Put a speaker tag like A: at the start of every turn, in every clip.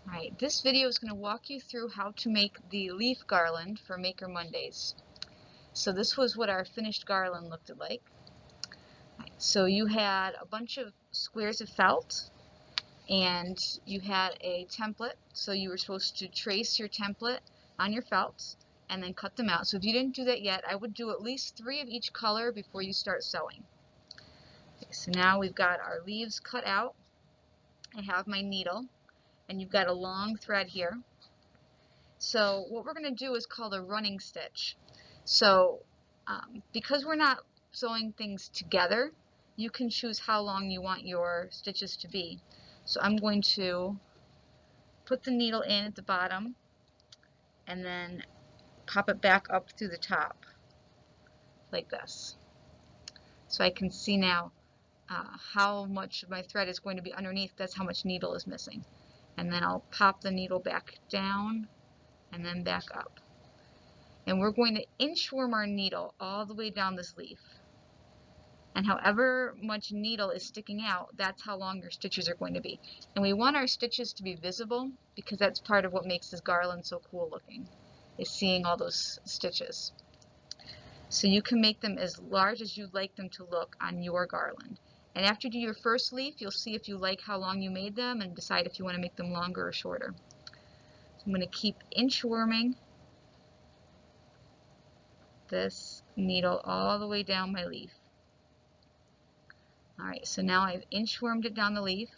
A: Alright, this video is going to walk you through how to make the leaf garland for Maker Mondays. So this was what our finished garland looked like. So you had a bunch of squares of felt and you had a template. So you were supposed to trace your template on your felt and then cut them out. So if you didn't do that yet, I would do at least 3 of each color before you start sewing. Okay, so now we've got our leaves cut out. I have my needle and you've got a long thread here. So what we're going to do is called a running stitch. So because we're not sewing things together, you can choose how long you want your stitches to be. So I'm going to put the needle in at the bottom and then pop it back up through the top like this. So I can see now how much of my thread is going to be underneath. That's how much needle is missing. And then I'll pop the needle back down and then back up. And we're going to inchworm our needle all the way down this leaf. And however much needle is sticking out, that's how long your stitches are going to be. And we want our stitches to be visible because that's part of what makes this garland so cool looking, is seeing all those stitches. So you can make them as large as you'd like them to look on your garland. And after you do your first leaf, you'll see if you like how long you made them and decide if you want to make them longer or shorter. So I'm going to keep inchworming this needle all the way down my leaf. Alright, so now I've inchwormed it down the leaf.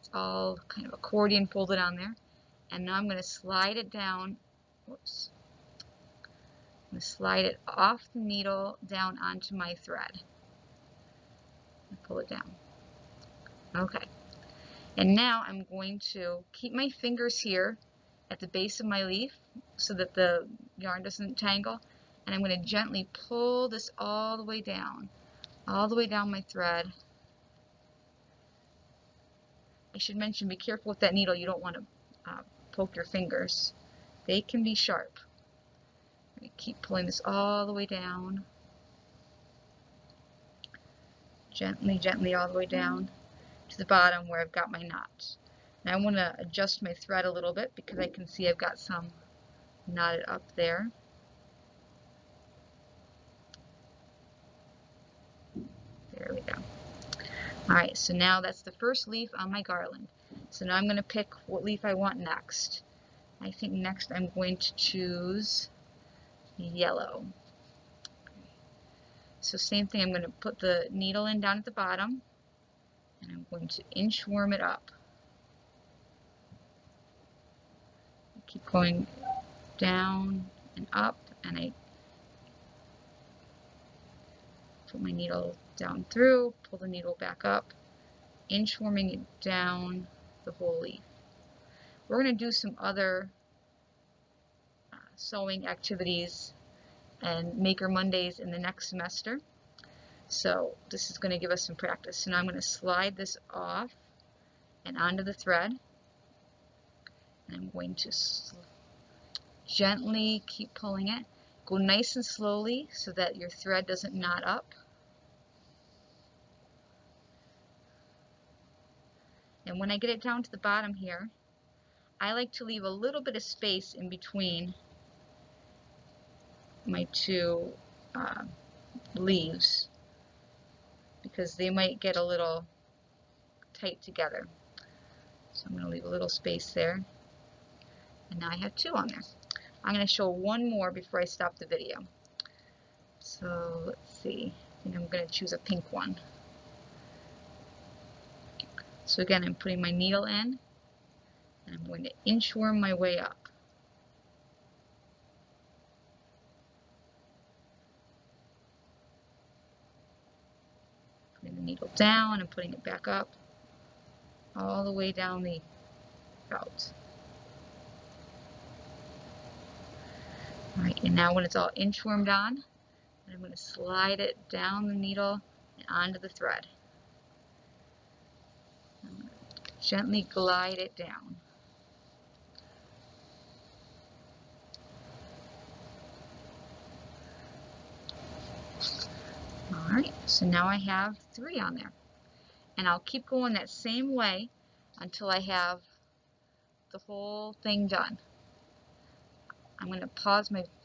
A: It's all kind of accordion folded on there. And now I'm going to slide it down. Whoops. I'm going to slide it off the needle down onto my thread. And pull it down. Okay. And now I'm going to keep my fingers here at the base of my leaf so that the yarn doesn't tangle. And I'm going to gently pull this all the way down my thread. I should mention, be careful with that needle. You don't want to poke your fingers. They can be sharp. I'm going to keep pulling this all the way down. Gently, gently all the way down to the bottom where I've got my knot. Now I want to adjust my thread a little bit because I can see I've got some knotted up there. There we go. Alright, so now that's the first leaf on my garland. So now I'm going to pick what leaf I want next. I think next I'm going to choose yellow. So same thing, I'm going to put the needle in down at the bottom and I'm going to inchworm it up. Keep going down and up, and I put my needle down through, pull the needle back up, inchworming it down the whole leaf. We're going to do some other sewing activities and Maker Mondays in the next semester. So this is going to give us some practice. So now I'm going to slide this off and onto the thread. And I'm going to gently keep pulling it. Go nice and slowly so that your thread doesn't knot up. And when I get it down to the bottom here, I like to leave a little bit of space in between my two leaves because they might get a little tight together. So I'm going to leave a little space there. And now I have 2 on there. I'm going to show one more before I stop the video. So let's see. I think I'm going to choose a pink one. So again, I'm putting my needle in and I'm going to inchworm my way up. Putting the needle down and putting it back up all the way down the felt. Alright, and now when it's all inchwormed on, I'm going to slide it down the needle and onto the thread. I'm going to gently glide it down. Alright, so now I have 3 on there. And I'll keep going that same way until I have the whole thing done. I'm going to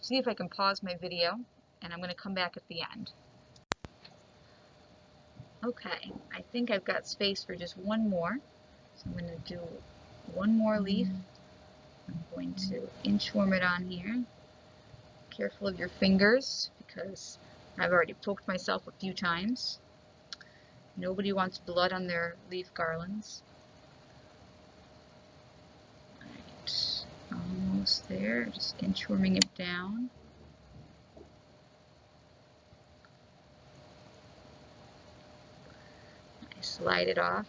A: see if I can pause my video, and I'm going to come back at the end. Okay, I think I've got space for just one more. So I'm going to do one more leaf. I'm going to inchworm it on here. Careful of your fingers, because I've already poked myself a few times. Nobody wants blood on their leaf garlands. Alright, almost there. Just inchworming it down. I slide it off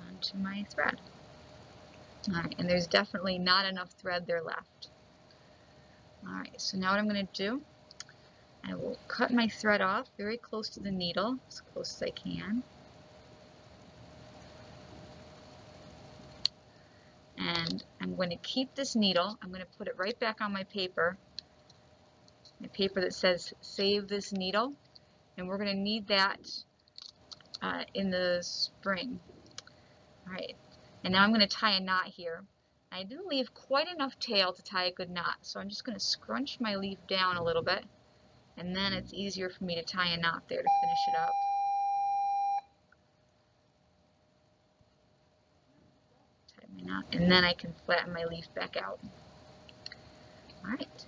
A: onto my thread. Alright, and there's definitely not enough thread there left. Alright, so now what I'm going to do, I will cut my thread off very close to the needle, as close as I can. And I'm going to keep this needle, I'm going to put it right back on my paper that says save this needle, and we're going to need that in the spring. Alright, and now I'm going to tie a knot here. I didn't leave quite enough tail to tie a good knot, so I'm just going to scrunch my leaf down a little bit, and then it's easier for me to tie a knot there to finish it up. Tie my knot, and then I can flatten my leaf back out. Alright.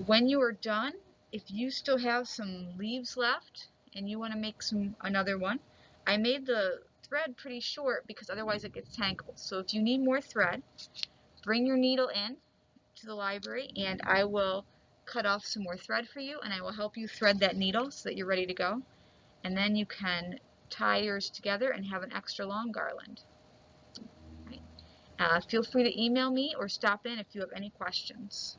A: When you are done, if you still have some leaves left and you want to make another one, I made the thread pretty short because otherwise it gets tangled. So if you need more thread, bring your needle in to the library and I will cut off some more thread for you, and I will help you thread that needle so that you're ready to go. And then you can tie yours together and have an extra long garland. Right. Feel free to email me or stop in if you have any questions.